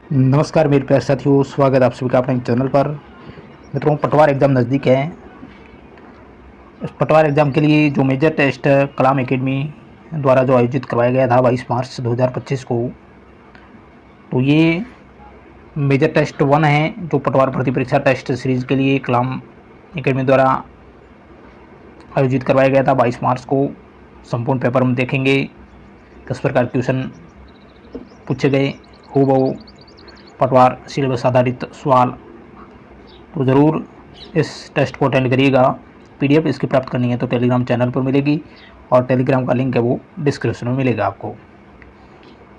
नमस्कार मेरे प्यारे साथियों, स्वागत है आप सभी का अपने चैनल पर। मित्रों, पटवार एग्ज़ाम नज़दीक है। इस पटवार एग्ज़ाम के लिए जो मेजर टेस्ट कलाम एकेडमी द्वारा जो आयोजित करवाया गया था 22 मार्च 2025 को, तो ये मेजर टेस्ट 1 है जो पटवार भर्ती परीक्षा टेस्ट सीरीज़ के लिए कलाम एकेडमी द्वारा आयोजित करवाया गया था 22 मार्च को। संपूर्ण पेपर हम देखेंगे, किस प्रकार क्वेश्चन पूछे गए, हूबहू पटवार सिलेबस आधारित सवाल। तो ज़रूर इस टेस्ट को अटेंड करिएगा। पीडीएफ इसकी प्राप्त करनी है तो टेलीग्राम चैनल पर मिलेगी और टेलीग्राम का लिंक है वो डिस्क्रिप्शन में मिलेगा आपको।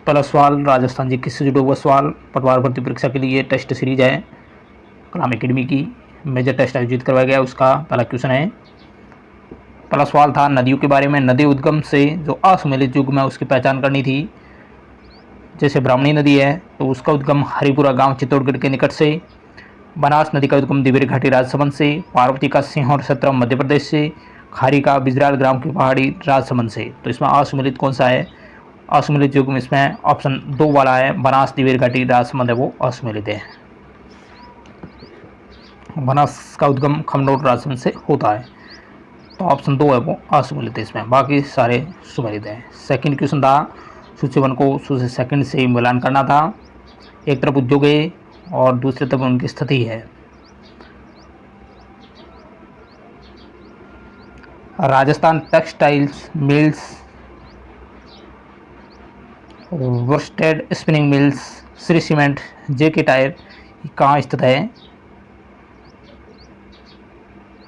पहला सवाल, राजस्थान जी से जुड़ा हुआ सवाल। पटवार भर्ती परीक्षा के लिए टेस्ट सीरीज है कलाम एकेडमी की, मेजर टेस्ट आयोजित करवाया गया, उसका पहला क्वेश्चन है। पहला सवाल था नदियों के बारे में। नदी उद्गम से जो असुमेलित युग में उसकी पहचान करनी थी। जैसे ब्राह्मणी नदी है तो उसका उद्गम हरिपुरा गांव चित्तौड़गढ़ के निकट से। बनास नदी का उद्गम दिवेर घाटी राजसमंद से। पार्वती का सिंहौर सत्रम मध्य प्रदेश से। खारी का बिजराल ग्राम की पहाड़ी राजसमंद से। तो इसमें असुमेलित कौन सा है? असुमेलित युग में इसमें ऑप्शन 2 वाला है, बनास दिवेर घाटी राजसमंद है वो असुमेलित है। बनास का उद्गम खमनोर राजसमंद से होता है, तो ऑप्शन 2 है वो असुमेलित है इसमें, बाकी सारे सुमेलित हैं। सेकंड क्वेश्चन था, सूची 1 को सूची सेकंड से मिलान करना था। एक तरफ उद्योग है और दूसरी तरफ उनकी स्थिति है। Rajasthan textiles mills, worsted spinning mills, Shri cement, JK tyre कहाँ स्थित है?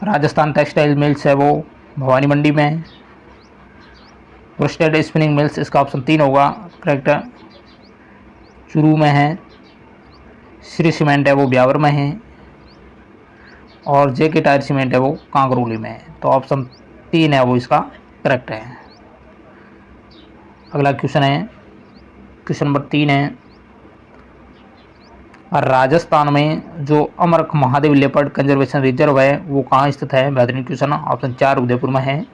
राजस्थान टेक्सटाइल मिल्स है वो भवानी मंडी में। वर्स्टेड स्पिनिंग मिल्स इसका ऑप्शन 3 होगा, करेक्ट चूरू में है। श्री सीमेंट है वो ब्यावर में है और जेके टायर सीमेंट है वो कांगरोली में है, तो ऑप्शन 3 है वो इसका करेक्ट है। अगला क्वेश्चन है, क्वेश्चन नंबर 3 है, राजस्थान में जो अमरख महादेव लेपर्ड कंजर्वेशन रिजर्व है वो कहाँ स्थित है? बेहतरीन क्वेश्चन। ऑप्शन 4 उदयपुर में है।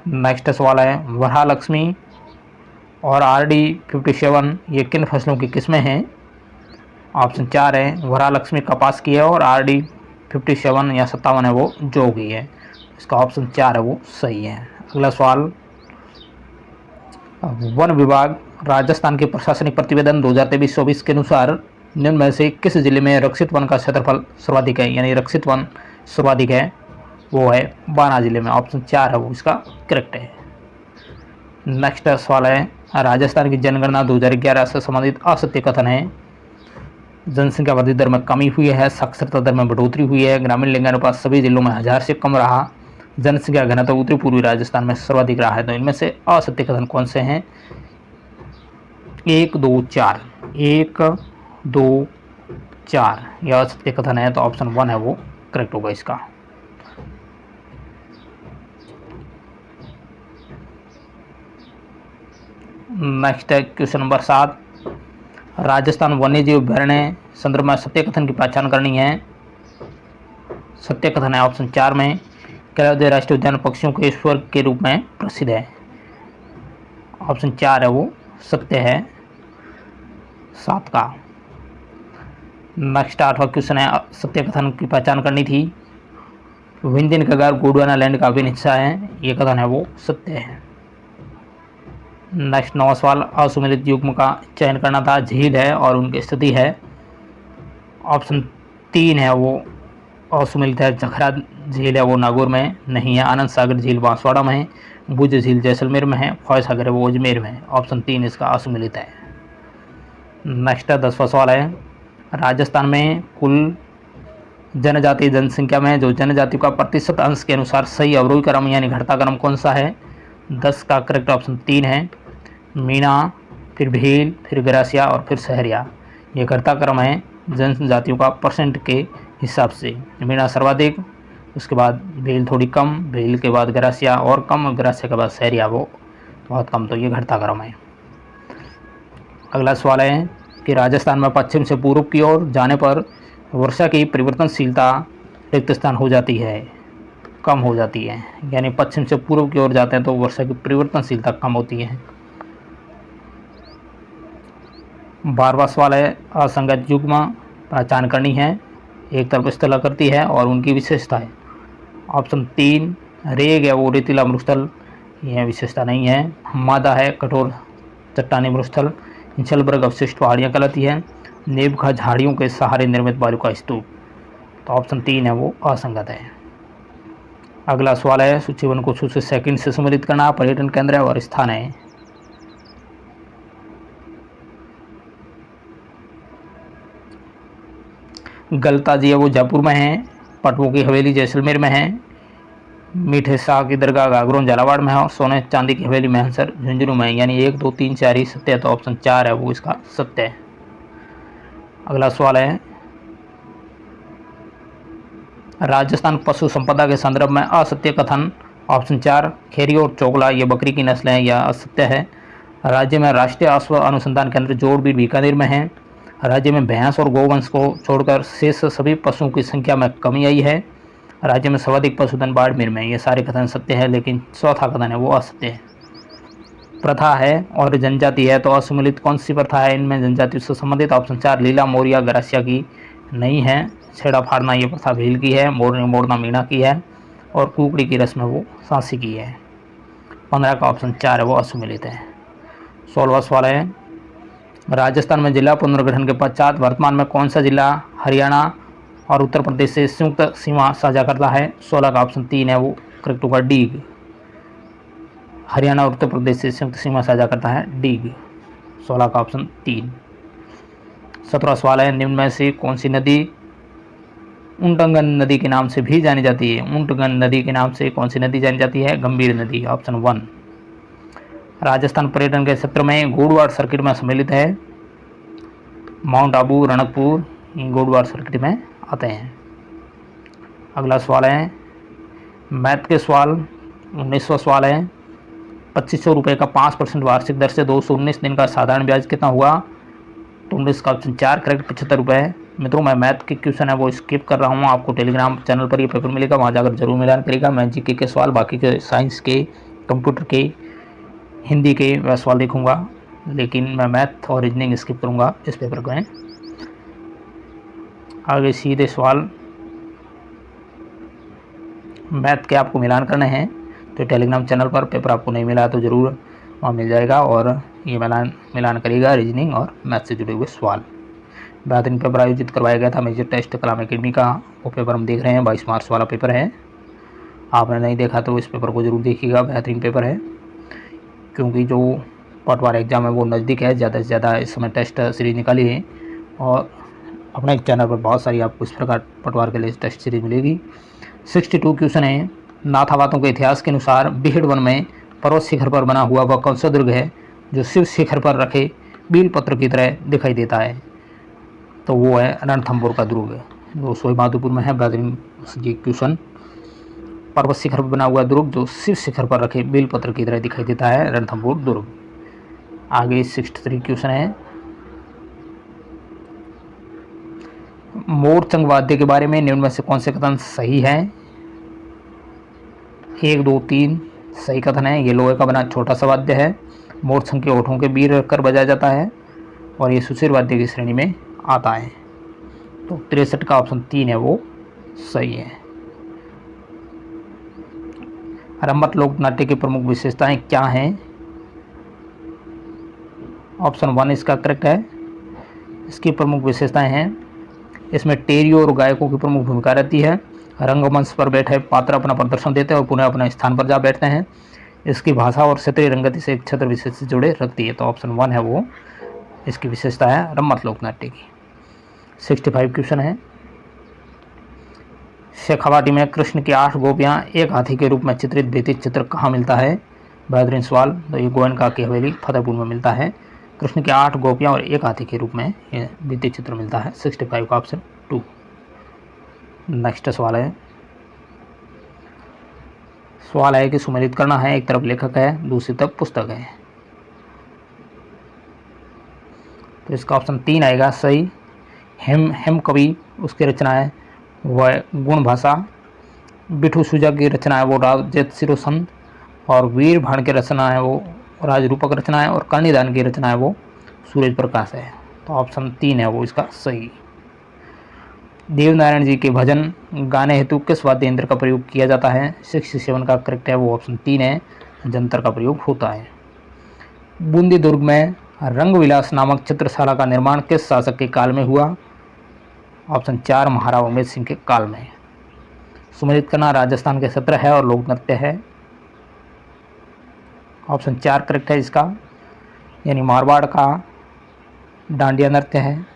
नेक्स्ट सवाल है, वरहालक्ष्मी और RD 57 ये किन फसलों की किस्में हैं? ऑप्शन 4 है, वरहालक्ष्मी कपास की है और RD 57 या 57 है वो जौ की है। इसका ऑप्शन 4 है वो सही है। अगला सवाल, वन विभाग राजस्थान के प्रशासनिक प्रतिवेदन 2023-24 के अनुसार निम्न में से किस जिले में रक्षित वन का क्षेत्रफल सर्वाधिक है, यानी रक्षित वन सर्वाधिक है वो है बाना जिले में। ऑप्शन 4 है वो इसका करेक्ट है। नेक्स्ट सवाल है, राजस्थान की जनगणना 2011 से संबंधित असत्य कथन है। जनसंख्या वृद्धि दर में कमी हुई है, साक्षरता दर में बढ़ोतरी हुई है, ग्रामीण लिंगानुपात सभी जिलों में 1000 से कम रहा, जनसंख्या घनत्व उत्तरी पूर्वी राजस्थान में सर्वाधिक रहा है। तो इनमें से असत्य कथन कौन से हैं? 1, 2, 4, 1, 2, 4 यह असत्य कथन है, तो ऑप्शन 1 है वो करेक्ट होगा इसका। नेक्स्ट है क्वेश्चन नंबर 7, राजस्थान वन्यजीव अभ्यारण्य संदर्भ में सत्य कथन की पहचान करनी है। सत्य कथन है ऑप्शन 4 में, केलावदी राष्ट्रीय उद्यान पक्षियों के स्वर्ग के रूप में प्रसिद्ध है। ऑप्शन 4 है वो सत्य है 7 का। नेक्स्ट 8वां क्वेश्चन है, सत्य कथन की पहचान करनी थी। विंध्यन कगार गोंडवाना लैंड का अभिन्न हिस्सा है, ये कथन है वो सत्य है। नेक्स्ट 9वां सवाल, असुमेलित युग्म का चयन करना था। झील है और उनकी स्थिति है। ऑप्शन 3 है वो असुमेलित है। जखरा झील है वो नागौर में नहीं है। आनंद सागर झील बांसवाड़ा में है। भुज झील जैसलमेर में है। फॉय सागर है वो अजमेर में है। ऑप्शन 3 इसका असुमेलित है। नेक्स्ट 10वां सवाल है, राजस्थान में कुल जनजातीय जनसंख्या में जो जनजातियों का प्रतिशत अंश के अनुसार सही अवरोही क्रम यानी घटता क्रम कौन सा है? 10 का करेक्ट ऑप्शन 3 है, मीणा, फिर भील, फिर गरासिया और फिर सहरिया। ये घटता क्रम है जनजातियों का परसेंट के हिसाब से। मीणा सर्वाधिक, उसके बाद भील थोड़ी कम, भील के बाद गरासिया और कम, गरासिया के बाद सहरिया वो बहुत कम, तो ये घटता क्रम है। अगला सवाल है कि राजस्थान में पश्चिम से पूर्व की ओर जाने पर वर्षा की परिवर्तनशीलता रिक्त स्थान हो जाती है, कम हो जाती है, यानी पश्चिम से पूर्व की ओर जाते हैं तो वर्षा की परिवर्तनशीलता कम होती है। 12वां सवाल है, असंगत युग्म पहचान करनी है, एक तरफ स्थल करती है और उनकी विशेषताएं। ऑप्शन 3 रेग है वो रेतीला मरुस्थल, यह विशेषता नहीं है। मादा है कठोर चट्टानी मरुस्थल। इंचलबर्ग अवशिष्ट पहाड़ियाँ कहलाती है। नेबखा झाड़ियों के सहारे निर्मित बालू का स्तूप। तो ऑप्शन 3 है वो असंगत है। अगला सवाल है, सूची वन को सूची सेकंड से सम्मिलित करना, पर्यटन केंद्र और स्थान है। गलता जी है वो जयपुर में है। पटवों की हवेली जैसलमेर में है। मीठे शाह की दरगाह गागरों झालावाड़ में है और सोने चांदी की हवेली महनसर झुंझुनू में है। यानी 1 2 3 4 ही सत्य है, तो ऑप्शन 4 है वो इसका सत्य है। अगला सवाल है, राजस्थान पशु संपदा के संदर्भ में असत्य कथन। ऑप्शन 4 खेरी और चोगला ये बकरी की नस्ल है, यह असत्य है। राज्य में राष्ट्रीय अश्व अनुसंधान केंद्र जोड़बीड़ बीकानेर में है। राज्य में भैंस और गोवंश को छोड़कर शेष सभी पशुओं की संख्या में कमी आई है। राज्य में सर्वाधिक पशुधन बाड़मेर में। ये सारे कथन सत्य है, लेकिन चौथा कथन है वो असत्य है। प्रथा है और जनजाति है, तो असम्मिलित कौन सी प्रथा है इनमें जनजाति से संबंधित? ऑप्शन 4 लीला मोरिया गरासिया की नहीं है। छेड़ा फाड़ना ये प्रथा भील की है। मोरनी मोड़ना मीणा की है और कुकड़ी की रस्म है वो सांसी की है। 15 का ऑप्शन 4 है वो असम्मिलित है। 16वां सवाल है, राजस्थान में जिला पुनर्गठन के पश्चात वर्तमान में कौन सा जिला हरियाणा और उत्तर प्रदेश से संयुक्त सीमा साझा करता है? 16 का ऑप्शन 3 है वो करेक्ट होगा, डीग। हरियाणा और उत्तर प्रदेश से संयुक्त सीमा साझा करता है डीग। 16 का ऑप्शन 3। 17वां सवाल है, निम्न में से कौन सी नदी ऊंटगन नदी के नाम से भी जानी जाती है? ऊंटगन नदी के नाम से कौन सी नदी जानी जाती है? गंभीर नदी। ऑप्शन 1। राजस्थान पर्यटन के क्षेत्र में घोड़वाड़ सर्किट में सम्मिलित है। माउंट आबू, रणकपुर घोड़वाड़ सर्किट में आते हैं। अगला सवाल है, मैथ के सवाल 19वां सवाल है, 2500 रुपये का 5% वार्षिक दर से 219 दिन का साधारण ब्याज कितना हुआ? तो 19 का ऑप्शन 4 करेक्ट, 75 रुपये। मित्रों मैं मैथ के क्वेश्चन है वो स्किप कर रहा हूँ, आपको टेलीग्राम चैनल पर ये पेपर मिलेगा, वहाँ जाकर जरूर मिलान करेगा। मैं जीके के सवाल, बाकी के साइंस के, कंप्यूटर के, हिंदी के वह सवाल देखूँगा, लेकिन मैं मैथ और रीजनिंग स्किप करूँगा इस पेपर को। आगे सीधे सवाल मैथ के आपको मिलान करने हैं, तो टेलीग्राम चैनल पर पेपर आपको नहीं मिला तो ज़रूर वहाँ मिल जाएगा और ये मिलान करिएगा रीजनिंग और मैथ से जुड़े हुए सवाल। बेहतरीन पेपर आयोजित करवाया गया था मेजर टेस्ट कलाम एकेडमी का, वो पेपर हम देख रहे हैं, 22 मार्च वाला पेपर है। आपने नहीं देखा तो इस पेपर को ज़रूर देखिएगा, बेहतरीन पेपर है। क्योंकि जो पटवार एग्ज़ाम है वो नज़दीक है, ज़्यादा से ज़्यादा इस समय टेस्ट सीरीज निकाली है और अपने चैनल पर बहुत सारी आपको इस प्रकार पटवार के लिए टेस्ट सीरीज मिलेगी। 62 क्वेश्चन है। नाथावातों के इतिहास के अनुसार बिहड़ वन में पर्वत शिखर पर बना हुआ वह कौन सा दुर्ग है जो शिव शिखर पर रखे बील पत्र की तरह दिखाई देता है? तो वो है रणथंभौर का दुर्ग, जो सोईमाधोपुर में है। बेहतरीन ये क्वेश्चन, पर्वत शिखर पर बना हुआ दुर्ग जो शिव शिखर पर रखे बेल पत्र की तरह दिखाई देता है, रणथंभौर दुर्ग। आगे 63 क्वेश्चन है, मोरचंग वाद्य के बारे में निम्न में से कौन से कथन सही है? 1 2 3 सही कथन है। ये लोहे का बना छोटा सा वाद्य है, मोरचंग के ओठों के बीच रखकर बजाया जाता है और ये सुशीर वाद्य की श्रेणी में आता है। तो 63 का ऑप्शन 3 है वो सही है। रम्मत लोक नाट्य की प्रमुख विशेषताएं क्या हैं? ऑप्शन 1 इसका करेक्ट है। इसकी प्रमुख विशेषताएं हैं, इसमें टेरियो और गायकों की प्रमुख भूमिका रहती है। रंगमंच पर बैठे पात्र अपना प्रदर्शन देते हैं और पुनः अपने स्थान पर जा बैठते हैं। इसकी भाषा और क्षेत्रीय रंगति से एक क्षेत्र विशेष से जुड़े रखती है, तो ऑप्शन 1 है वो इसकी विशेषता है रम्मत लोक नाट्य की। 65 क्वेश्चन है, शेखावाटी में कृष्ण की 8 गोपियाँ एक हाथी के रूप में चित्रित भित्ति चित्र कहाँ मिलता है? बेहतरीन सवाल। तो ये गोयनका की हवेली फतेहपुर में मिलता है। कृष्ण की 8 गोपियाँ और एक हाथी के रूप में ये भित्ति चित्र मिलता है। 65 का ऑप्शन 2। नेक्स्ट सवाल है कि सुमेलित करना है, एक तरफ लेखक है दूसरी तरफ पुस्तक है, तो इसका ऑप्शन 3 आएगा सही। हेम कवि उसकी रचना है वह गुण भाषा, बिठू सुजा की रचना है वो राजेत सिरोसंत, और वीर भाण की रचना है वो राजरूपक रचना है, और कर्णिदान की रचना है वो सूरज प्रकाश है। तो ऑप्शन 3 है वो इसका सही। देवनारायण जी के भजन गाने हेतु किस वाद्य यंत्र का प्रयोग किया जाता है? 67 का करेक्ट है वो ऑप्शन 3 है, जंतर का प्रयोग होता है। बूंदी दुर्ग में रंगविलास नामक चित्रशाला का निर्माण किस शासक के काल में हुआ? ऑप्शन 4 महाराणा उमेद सिंह के काल में। सुमिलित करना राजस्थान के सत्र है और लोक नृत्य है। ऑप्शन 4 करेक्ट है इसका, यानी मारवाड़ का डांडिया नृत्य है,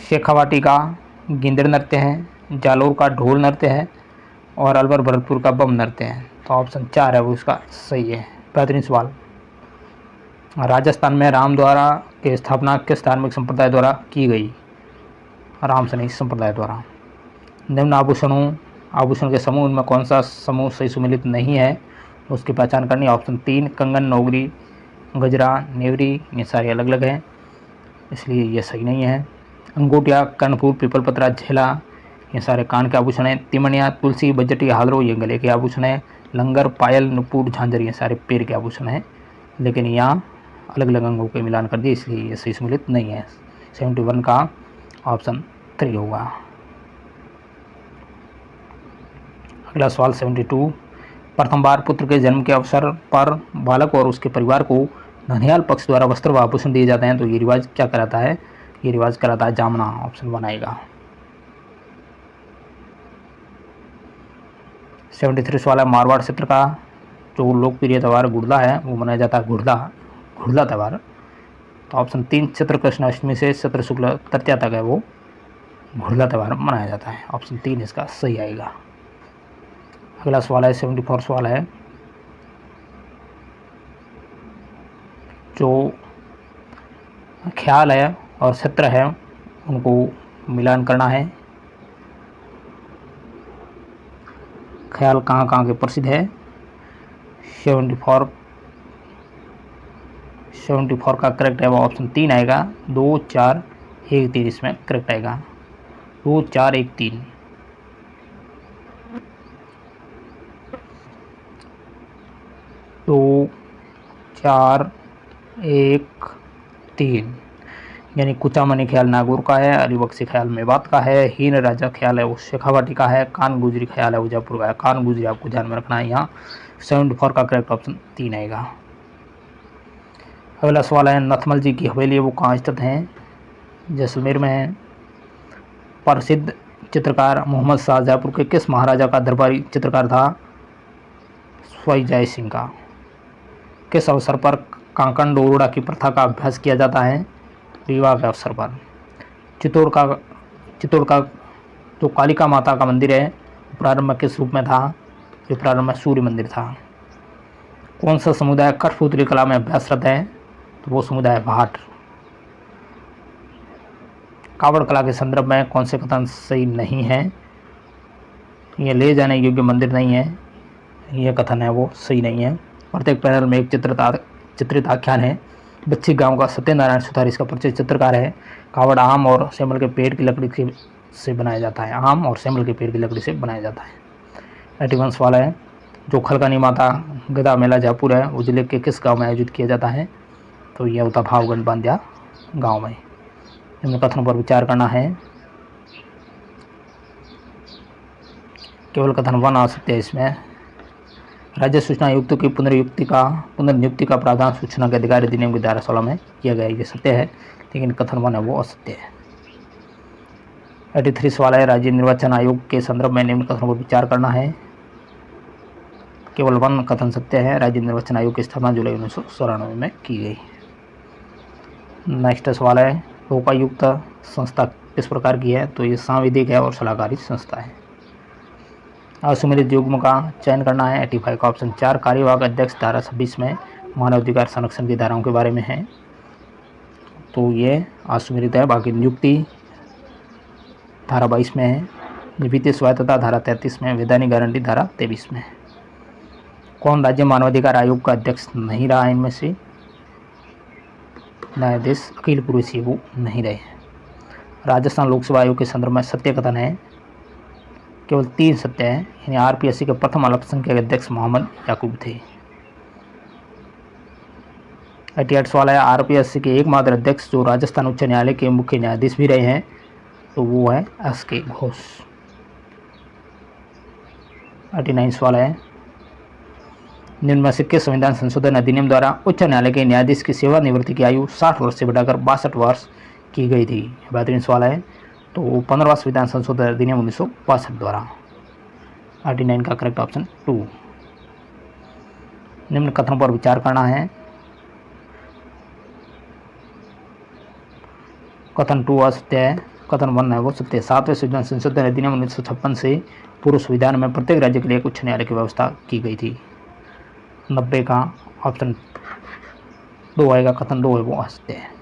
शेखावाटी का गिंदड़ नृत्य है, जालोर का ढोल नृत्य है और अलवर भरतपुर का बम नृत्य है। तो ऑप्शन 4 है वो इसका सही है। 15वां सवाल, राजस्थान में राम द्वारा की स्थापना किस धार्मिक संप्रदाय द्वारा की गई? राम सैनिक संप्रदाय द्वारा। निम्न आभूषण के समूह में कौन सा समूह सही सुमिलित नहीं है, उसकी पहचान करनी। ऑप्शन 3 कंगन, नौगरी, गजरा, नेवरी, ये सारे अलग अलग हैं, इसलिए ये सही नहीं है। अंगूठिया, कर्णफूल, पीपल पत्रा, झेला, ये सारे कान के आभूषण हैं। तिमनिया, तुलसी, बजटी, हालरो, ये गले के आभूषण हैं। लंगर, पायल, नुपुर, झांझर, ये सारे पैर के आभूषण हैं, लेकिन यहाँ अलग अलग अंगों के मिलान कर दिए, इसलिए ये सही सम्मिलित नहीं है। 71 का ऑप्शन 3 होगा। अगला सवाल 72, प्रथम बार पुत्र के जन्म के अवसर पर बालक और उसके परिवार को ननिहाल पक्ष द्वारा वस्त्र व आभूषण दिए जाते हैं, तो ये रिवाज क्या कराता है? ये रिवाज कराता है जामना। ऑप्शन 1 आएगा। 73 सवाल है, मारवाड़ क्षेत्र का जो लोकप्रिय त्यौहार गुड़ला है वो मनाया जाता है घुड़ला त्यौहार। तो ऑप्शन 3 चैत्र कृष्ण अष्टमी से चैत्र शुक्ल तृतीया तक है वो घुड़ला त्यौहार मनाया जाता है। ऑप्शन 3 इसका सही आएगा। अगला सवाल है 74 सवाल है, जो ख्याल है और सत्र है उनको मिलान करना है। ख्याल कहाँ कहाँ के प्रसिद्ध है? 74 का करेक्ट है वो ऑप्शन 3 आएगा। 2, 4, 1, 3 इसमें करेक्ट आएगा। 2, 4, 1, 3। 2, 4, 1, 3, यानी कुचामनी ख्याल नागौर का है, अलीबख्शी ख्याल मेवात का है, हीन राजा ख्याल है वो शेखावाटी का है, कान गुजरी ख्याल है उदयपुर का है। कान गुजरी आपको ध्यान में रखना है यहाँ। 74 का करेक्ट ऑप्शन 3 आएगा। अगला सवाल है, नथमल जी की हवेली है वो कहाँ स्थित है? जैसलमेर में है। प्रसिद्ध चित्रकार मोहम्मद शाह जयपुर के किस महाराजा का दरबारी चित्रकार था? स्वाई जय सिंह का। किस अवसर पर कांकण डोरड़ा की प्रथा का अभ्यास किया जाता है? विवाह के अवसर पर। चित्तौड़ का जो कालिका माता का मंदिर है प्रारंभ में किस रूप में था? ये प्रारंभ में सूर्य मंदिर था। कौन सा समुदाय कठपुतली कला में अभ्यासरत है? तो वो समुदाय भाट। कावड़ कला के संदर्भ में कौन से कथन सही नहीं है? ये ले जाने योग्य मंदिर नहीं है, यह कथन है वो सही नहीं है। प्रत्येक पैनल में एक चित्रित आख्यान है। बच्ची गांव का सत्यनारायण सुतार इसका परिचय चित्रकार है। कावड़ आम और सेमल के पेड़ की लकड़ी से बनाया जाता है। आम और सेमल के पेड़ की लकड़ी से बनाया जाता है। 81 सवाल है, जो खलकानी माता गदा मेला जयपुर है वो जिले के किस गांव में आयोजित किया जाता है? तो यह होता भावगढ़ बांध्या गांव में। निम्न कथनों पर विचार करना है। केवल कथन 1 आ सकते हैं इसमें। राज्य सूचना आयुक्त की पुनर्नियुक्ति का प्रावधान सूचना के अधिकार अधिनियम की धारा 16 में किया गया, ये सत्य है, लेकिन कथन 1 है वो असत्य है। 83 सवाल है, राज्य निर्वाचन आयोग के संदर्भ में निम्न कथनों पर विचार करना है। केवल 1 कथन सत्य है। राज्य निर्वाचन आयोग की स्थापना जुलाई 1994 में की गई। नेक्स्ट सवाल है, लोकायुक्त संस्था किस प्रकार की है? तो ये सांविधिक है और सलाहकारी संस्था है। असुमेलित युग्म का चयन करना है। 85 का ऑप्शन 4 कार्यवाहक अध्यक्ष धारा 26 में मानवाधिकार संरक्षण की धाराओं के बारे में है, तो ये असुमेलित है। बाकी नियुक्ति धारा 22 में है। वित्तीय स्वायत्तता धारा 33 में, वैधानिक गारंटी धारा 23 में। कौन राज्य मानवाधिकार आयोग का अध्यक्ष नहीं रहा है इनमें से? न्यायाधीश अखिल पुरुषी वो नहीं रहे। राजस्थान लोकसेवा आयोग के संदर्भ में सत्य कथन है। केवल 3 सत्य है, यानी आरपीएससी के प्रथम अल्पसंख्यक अध्यक्ष मोहम्मद याकूब थे। 88 सवाल है आरपीएससी के एकमात्र अध्यक्ष जो राजस्थान उच्च न्यायालय के मुख्य न्यायाधीश भी रहे हैं, तो वो है एस.के. घोष। 89 सवाल है निम्न में से किस संविधान संशोधन अधिनियम द्वारा उच्च न्यायालय के न्यायाधीश की सेवानिवृत्ति की आयु 60 वर्ष से बढ़ाकर 62 वर्ष की गई थी। बेहतरीन सवाल है, तो 15वां संविधान संशोधन अधिनियम 1962 द्वारा। 89 का करेक्ट ऑप्शन 2। निम्न कथनों पर विचार करना है। कथन 2 असत्य है, कथन 1 है वो सत्य है। 7वें संविधान संशोधन अधिनियम 1956 से पूर्व संविधान में प्रत्येक राज्य के लिए एक उच्च न्यायालय की व्यवस्था की गई थी। 90 का ऑप्शन 2 आएगा, कथन 2 है वो असत्य है।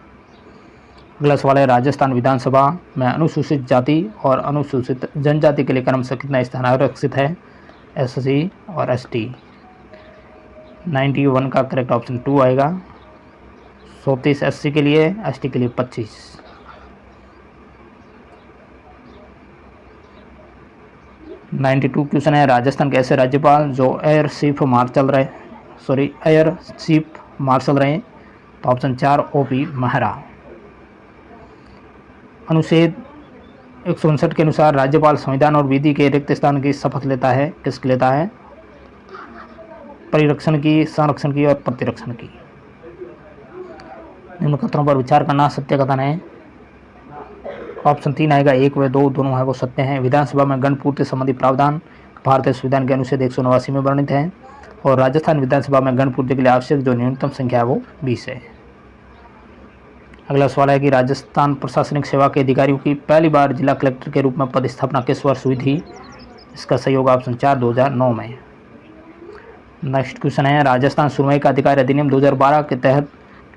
अगला सवाल है राजस्थान विधानसभा में अनुसूचित जाति और अनुसूचित जनजाति के लिए क्रमशः कितना स्थान आरक्षित है, एससी और एसटी। 91 का करेक्ट ऑप्शन 2 आएगा। 34 एससी के लिए, एसटी के लिए 25। 92 क्वेश्चन है राजस्थान के ऐसे राज्यपाल जो एयर चीफ मार्शल रहे, तो ऑप्शन 4 ओपी मेहरा। अनुच्छेद 159 के अनुसार राज्यपाल संविधान और विधि के रिक्त स्थान की शपथ लेता है, किसकी लेता है? परिरक्षण की, संरक्षण की और प्रतिरक्षण की। निम्न कथनों पर विचार करना सत्य कथन है। ऑप्शन 3 आएगा, 1 व 2 दोनों है वो सत्य हैं। विधानसभा में गण पूर्ति संबंधी प्रावधान भारतीय संविधान के अनुच्छेद 189 में वर्णित है और राजस्थान विधानसभा में गण पूर्ति के लिए आवश्यक जो न्यूनतम संख्या है वो 20 है। अगला सवाल है कि राजस्थान प्रशासनिक सेवा के अधिकारियों की पहली बार जिला कलेक्टर के रूप में पदस्थापना किस वर्ष हुई थी? इसका सही होगा ऑप्शन 4 2009 में। नेक्स्ट क्वेश्चन है राजस्थान सुनवाई का अधिकार अधिनियम 2012 के तहत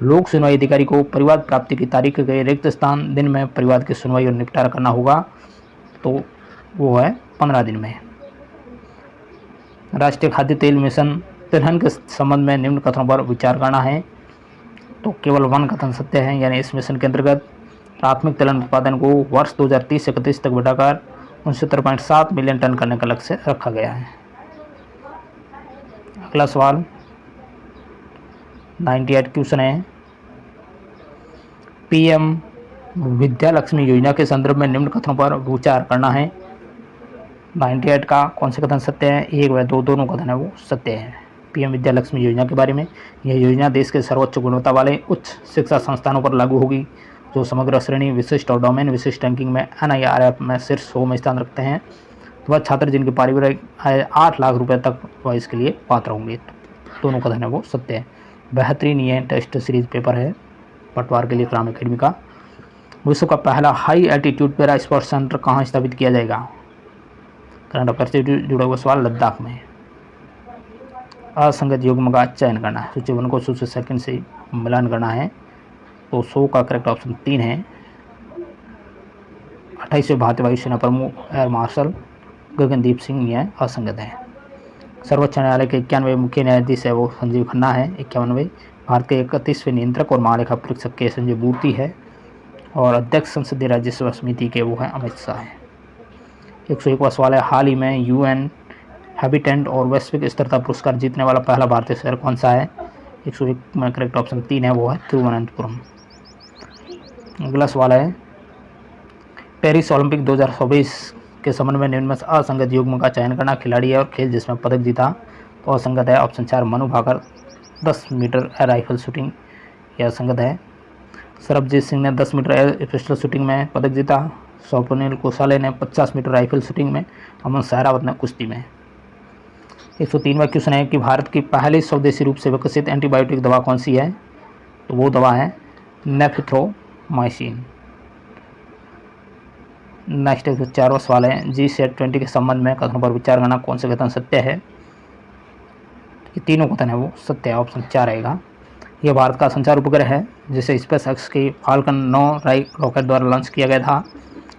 लोक सुनवाई अधिकारी को परिवाद प्राप्ति की तारीख के रिक्त स्थान दिन में परिवाद की सुनवाई और निपटारा करना होगा, तो वो है 15 दिन में। राष्ट्रीय खाद्य तेल मिशन तिलहन के संबंध में निम्न कथनों पर विचार करना है, तो केवल 1 कथन सत्य है, यानी इस मिशन के अंतर्गत प्राथमिक तिलहन उत्पादन को वर्ष 2030-31 तक बढ़ाकर 69.7 मिलियन टन करने का लक्ष्य रखा गया है। अगला सवाल 98 क्वेश्चन है पीएम विद्या लक्ष्मी योजना के संदर्भ में निम्न कथनों पर विचार करना है। 98 का कौन से कथन सत्य है? 1 व 2 दोनों कथन है वो सत्य है। पीएम विद्या लक्ष्मी योजना के बारे में, यह योजना देश के सर्वोच्च गुणवत्ता वाले उच्च शिक्षा संस्थानों पर लागू होगी जो समग्र श्रेणी विशिष्ट और डोमेन विशिष्ट रैंकिंग में NIRF में शीर्ष 100 में स्थान रखते हैं। तो वह छात्र जिनकी पारिवारिक आय 8 लाख रुपए तक वह इसके लिए पात्र होंगे। दोनों कथन है वो सत्य है। बेहतरीन ये टेस्ट सीरीज पेपर है पटवार के लिए क्लाम एकेडमी का। विश्व का पहला high altitude para sports centre कहाँ स्थापित किया जाएगा? करंट अफेयर से जुड़ा हुआ सवाल, लद्दाख में। असंगत युग्म का चयन करना है, सूची 1 को सूची 2 से मिलान करना है, तो 100 का करेक्ट ऑप्शन 3 है। 28वें भारतीय वायुसेना प्रमुख एयर मार्शल गगनदीप सिंह यह असंगत है। सर्वोच्च न्यायालय के 91वें मुख्य न्यायाधीश है वो संजीव खन्ना है। 51वें भारत के 31वें नियंत्रक और महालेखा परीक्षक के संजय मूर्ति है और अध्यक्ष संसदीय राज्यसभा समिति के वो हैं अमित शाह है। 101वां सवाल है हाल ही में UN हैबिटेंट और वैश्विक स्थिरता पुरस्कार जीतने वाला पहला भारतीय शहर कौन सा है? 101 में करेक्ट ऑप्शन 3 है, वो है तिरुवनंतपुरम। अगला सवाल है पेरिस ओलंपिक 2024 के संबंध में निम्न में असंगत युग्म का चयन करना। खिलाड़ी है और खेल जिसमें पदक जीता, तो असंगत है option 4 Manu Bhaker 10 metre air rifle shooting, यह असंगत है। सरबजीत सिंह ने 10 मीटर एयर पिस्टल शूटिंग में पदक जीता। स्वप्निल कोसाले ने 50 मीटर राइफल शूटिंग में, अमन सहरावत ने कुश्ती में। 103वां क्वेश्चन है कि भारत की पहली स्वदेशी रूप से विकसित एंटीबायोटिक दवा कौन सी है? तो वो दवा है नेफिथ्रोमाइसिन। नेक्स्ट 104वां सवाल है G20 के संबंध में कथनों पर विचार करना, कौन से कथन सत्य है? ये तीनों कथन है वो सत्य है, ऑप्शन 4 रहेगा। यह भारत का संचार उपग्रह है जिसे स्पेसएक्स की फाल्कन 9 रॉकेट द्वारा लॉन्च किया गया था।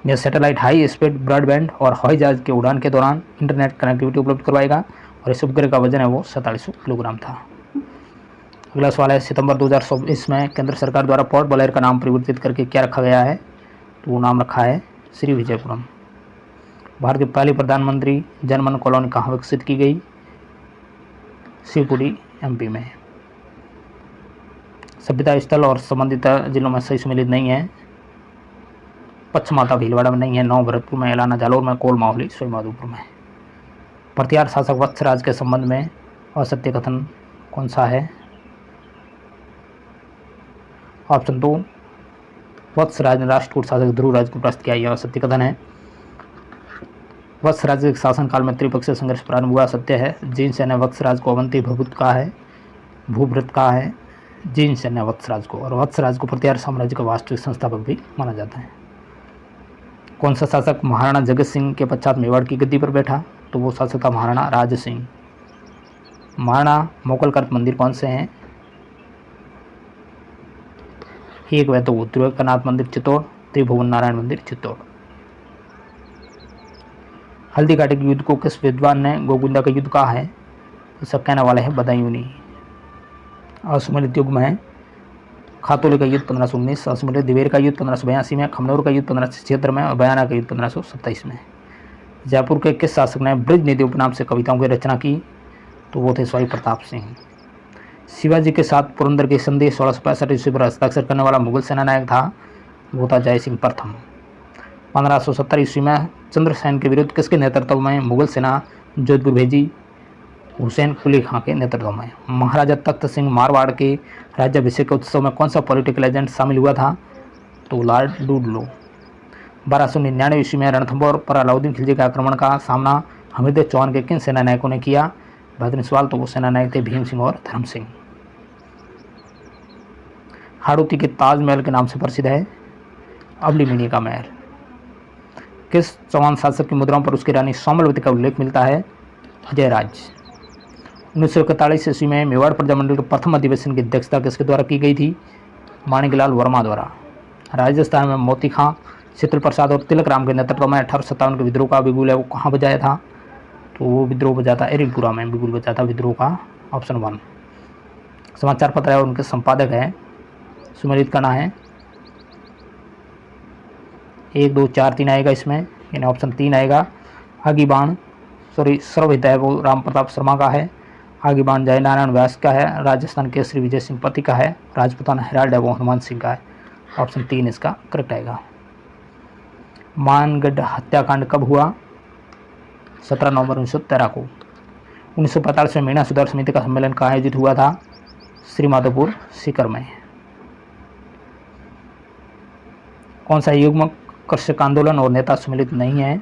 यह सैटेलाइट हाई स्पीड ब्रॉडबैंड और हवाई जहाज के उड़ान के दौरान इंटरनेट कनेक्टिविटी उपलब्ध करवाएगा और इस उपग्रह का वजन है वो 4700 किलोग्राम था। अगला सवाल है सितंबर 2024 में केंद्र सरकार द्वारा पोर्ट ब्लेयर का नाम परिवर्तित करके क्या रखा गया है? तो वो नाम रखा है श्री विजयपुरम। भारत की पहली प्रधानमंत्री जनमन कॉलोनी कहाँ विकसित की गई? शिवपुरी MP में। सभ्यता स्थल और संबंधित जिलों में सही सुमेलित नहीं है। पचमाता भीलवाड़ा में नहीं है, 9 भरतपुर में, एलाना जालोर में, कोल माहुली सोईमाधोपुर में। प्रतिहार शासक वत्सराज के संबंध में असत्य कथन कौन सा है? ऑप्शन 2, वत्सराज ने राष्ट्रकूट शासक ध्रुवराज को परास्त किया, यह असत्य कथन है। वत्सराज के शासनकाल में त्रिपक्षीय संघर्ष प्रारंभ हुआ, सत्य है। जिनसेन ने वत्सराज को अवंती भूभृत कहा है, जिनसेन ने वत्सराज को, और वत्सराज को प्रतिहार साम्राज्य का वास्तविक संस्थापक भी माना जाता है। कौन सा शासक महाराणा जगत सिंह के पश्चात मेवाड़ की गद्दी पर बैठा? तो वो शासक था महाराणा राज सिंह। महाराणा मोकलकर्त मंदिर कौन से हैं? एक वह तो त्रिलोकनाथ मंदिर चित्तौड़, त्रिभुवन नारायण मंदिर चित्तौड़। हल्दी घाटी के युद्ध को किस विद्वान ने गोविंदा का युद्ध कहा है? तो सब कहने वाले हैं बदायूंनी। असुमेलित युग में खातोली का युद्ध 1519, असुमेलित दिवेर का युद्ध 1582 में, खमनौर का युद्ध 1576 में और बयाना का युद्ध 1527 में। जयपुर के किस शासक ने ब्रज निधि उपनाम से कविताओं की रचना की? तो वो थे स्वाई प्रताप सिंह। शिवाजी के साथ पुरंदर की संधि 1665 ईस्वी पर हस्ताक्षर करने वाला मुगल सेनानायक था, वो था जय सिंह प्रथम। 1570 ईस्वी में चंद्रसेन के विरुद्ध किसके नेतृत्व में मुगल सेना जोधपुर भेजी? हुसैन कुली खां के नेतृत्व में। महाराजा तख्त सिंह मारवाड़ के राज्याभिषेक उत्सव में कौन सा पॉलिटिकल एजेंट शामिल हुआ था? तो लॉर्ड लुडलो। 1299 ईस्वी में रणथंभौर पर अलाउद्दीन खिलजी के आक्रमण का सामना हमीरदेव चौहान के किन सेनानायकों ने किया? बेहतरीन सवाल। तो वो सेनानायक थे भीम सिंह और धर्म सिंह। हाड़ौती के ताजमहल के नाम से प्रसिद्ध है? अबलीमिनी का महल। किस चौहान शासक की मुद्राओं पर उसकी रानी सोमलवती का उल्लेख मिलता है? अजयराज। 1941 ईस्वी में मेवाड़ प्रजामंडल के प्रथम अधिवेशन की अध्यक्षता किसके द्वारा की गई थी? माणिकलाल वर्मा द्वारा। राजस्थान में मोती खां, शीतल प्रसाद और तिलक राम के नेतृत्व में 1857 के विद्रोह का बिगुल है वो कहाँ बजाया था? तो वो विद्रोह बजा था एरिलपुरा में, बिगुल बजा था विद्रोह का, ऑप्शन 1। समाचार पत्र है और उनके संपादक है, सुमेलित करना है। 1, 2, 4, 3 आएगा इसमें, यानी ऑप्शन 3 आएगा। सर्वहित है वो राम प्रताप शर्मा का है। आगे बाण जय नारायण व्यास का है। राजस्थान केसरी विजय सिंह पति का है। राजपूताना हेराल्ड है वो हनुमान सिंह का है। ऑप्शन 3 इसका करेक्ट आएगा। मानगढ़ हत्याकांड कब हुआ? 17 नवंबर 1913 को। 1945 में मीणा सुधार समिति का सम्मेलन का आयोजित हुआ था? श्रीमाधोपुर सीकर में। कौन सा युग्म कृषक आंदोलन और नेता सम्मिलित नहीं है?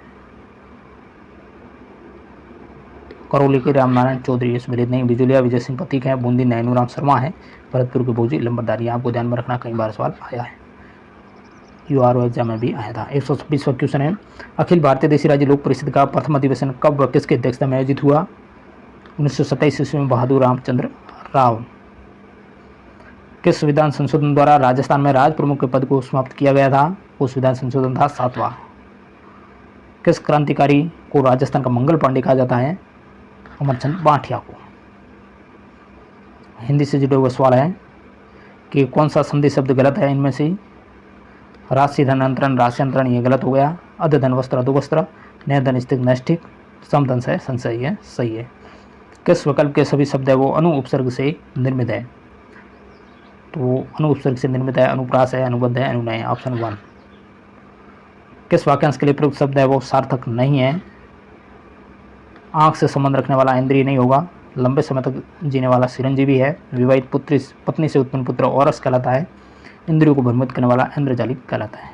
करौली के रामनारायण चौधरी सम्मिलित नहीं। बिजुलिया विजय सिंह प्रतीक है। बूंदी नैनूराम शर्मा है। भरतपुर के भोजी लंबरदारी। आपको ध्यान में रखना, कई बार सवाल आया है, यूआरओ एग्जाम में भी आया था। 126वां क्वेश्चन है, अखिल भारतीय देशी राज्य लोक परिषद का प्रथम अधिवेशन कब व किसकी अध्यक्षता में आयोजित हुआ? 1927 ईस्वी में बहादुर रामचंद्र राव। किस विधान संशोधन द्वारा राजस्थान में राज प्रमुख के पद को समाप्त किया गया था? उस विधान संशोधन था 7वां। किस क्रांतिकारी को राजस्थान का मंगल पांडे कहा जाता है? अमरचंद बांठिया को। हिंदी से जुड़े हुए सवाल है कि कौन सा संधि शब्द गलत है इनमें से? राशि धन अंतरण, राशि अंतरण ये गलत हो गया। अध धन वस्त्र अधोवस्त्र, नय धन स्थित नैष्ठिक, समधन से संशय है, सही है। किस विकल्प के सभी शब्द है वो अनु उपसर्ग से निर्मित है? तो अनु उपसर्ग से निर्मित है। अनुप्रास है, अनुबंध है, अनुनय है, ऑप्शन 1। किस वाक्यांश के लिए प्रयुक्त शब्द है वो सार्थक नहीं है? आंख से संबंध रखने वाला इंद्रिय नहीं होगा। लंबे समय तक जीने वाला चिरंजीवी है। विवाहित पत्नी से उत्पन्न पुत्र औरस कहलाता है। इंद्रियों को भ्रमित करने वाला इंद्रजालिक कहलाता है।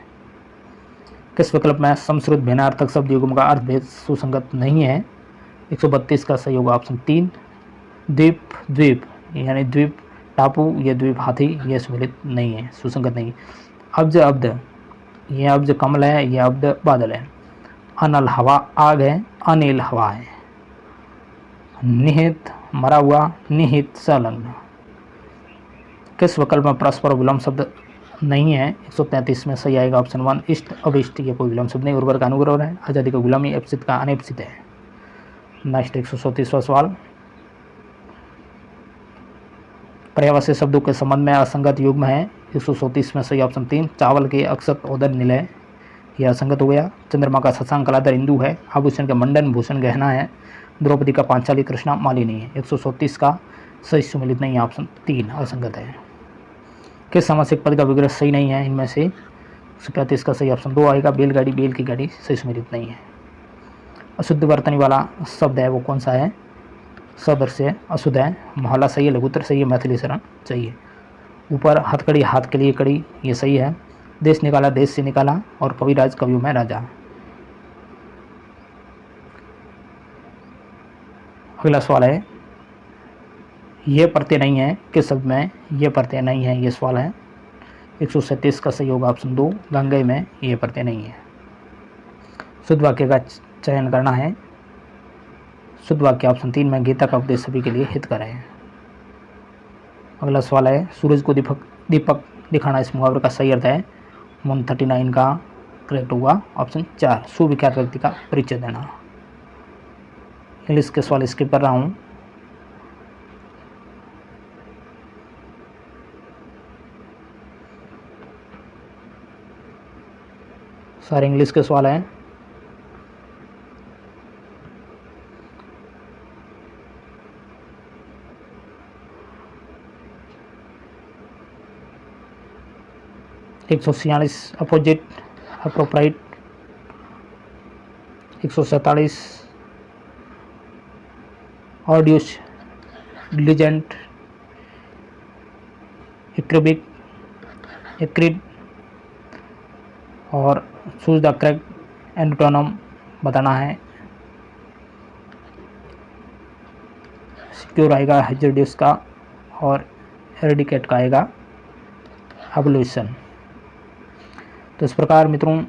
किस विकल्प में समश्रुत भिन्नार्थक शब्द युग्म का अर्थ भेद सुसंगत नहीं है? 132 का सही होगा ऑप्शन 3। द्वीप द्वीप यानी द्वीप टापू, ये द्वीप हाथी, ये सम्मिलित नहीं है, सुसंगत नहीं। अब्ज अब्द, ये अब्ज कमल है, ये अब्द बादल है। अनल हवा आग है, अनिल हवा है। निहित मरा हुआ, निहित संलग्न। किस विकल्प में परस्पर विलोम शब्द नहीं है? 133 में सही आएगा ऑप्शन 1। इष्ट अभिष्ट ये कोई विलोम शब्द नहीं। उर्वर का अनुग्रह है। आज़ादी का गुलामी, अपसित का अनपसित है। नेक्स्ट 134वां सवाल, पर्यायवाची शब्दों के संबंध में असंगत युग्म है। 134 में सही ऑप्शन 3। चावल के अक्षत उदर निलय, यह असंगत हो गया। चंद्रमा का शशांक कलाधर इंदु है। आभूषण का मंडन भूषण गहना है। द्रौपदी का पांचाली कृष्णा मालिनी है। 134 का सही सम्मिलित नहीं है, ऑप्शन 3 असंगत है। किस सामासिक पद का विग्रह सही नहीं है इनमें से? 135 का सही ऑप्शन 2 आएगा, बैलगाड़ी, बैल की गाड़ी सही सुमेलित नहीं है। अशुद्ध वर्तनी वाला शब्द है वो कौन सा है? सदृश्य अशुद्ध है। मोहल्ला सही है, लघुत्तर सही है, मैथिली शरण सही है। ऊपर हथकड़ी, हाथ के लिए कड़ी, ये सही है। देश निकाला, देश से निकाला, और कविराज, कवियों में राजा। अगला सवाल है, ये प्रत्यय नहीं है किस शब्द में? ये प्रत्यय नहीं है, ये सवाल है। 137 का सही होगा ऑप्शन 2, गंगे में ये प्रत्यय नहीं है। शुद्ध वाक्य का चयन करना है। शुद्ध वाक्य ऑप्शन 3 में, गीता का उपदेश सभी के लिए हितकर है। अगला सवाल है, सूरज को दीपक दिखाना इस मुहावरे का सही अर्थ है। 139 का करेक्ट होगा ऑप्शन 4, सुविख्यात व्यक्ति का परिचय देना। इंग्लिश के सवाल स्किप कर रहा हूँ। सारे इंग्लिश के सवाल हैं। एक 146 opposite, appropriate. 147 odious, diligent, acerbic, acrid, और चूज द करेक्ट एंटोनम बताना है। सिक्योर आएगा हैजर्डियस का, और एरिडिकेट का आएगा एवोल्यूशन। तो इस प्रकार मित्रों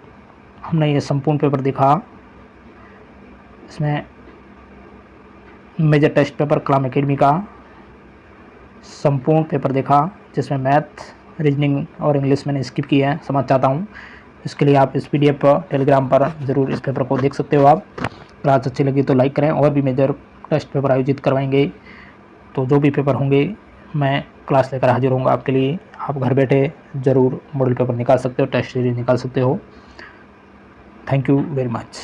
हमने ये संपूर्ण पेपर देखा। इसमें मेजर टेस्ट पेपर कलाम एकेडमी का संपूर्ण पेपर देखा, जिसमें मैथ, रीजनिंग और इंग्लिश मैंने स्किप किया है, समझ चाहता हूँ। इसके लिए आप इस PDF पर, टेलीग्राम पर ज़रूर इस पेपर को देख सकते हो आप। क्लास अच्छी लगी तो लाइक करें। और भी मेजर टेस्ट पेपर आयोजित करवाएंगे, तो जो भी पेपर होंगे मैं क्लास लेकर हाजिर होऊंगा आपके लिए। आप घर बैठे ज़रूर मॉडल पेपर निकाल सकते हो, टेस्ट सीरीज निकाल सकते हो। Thank you very much.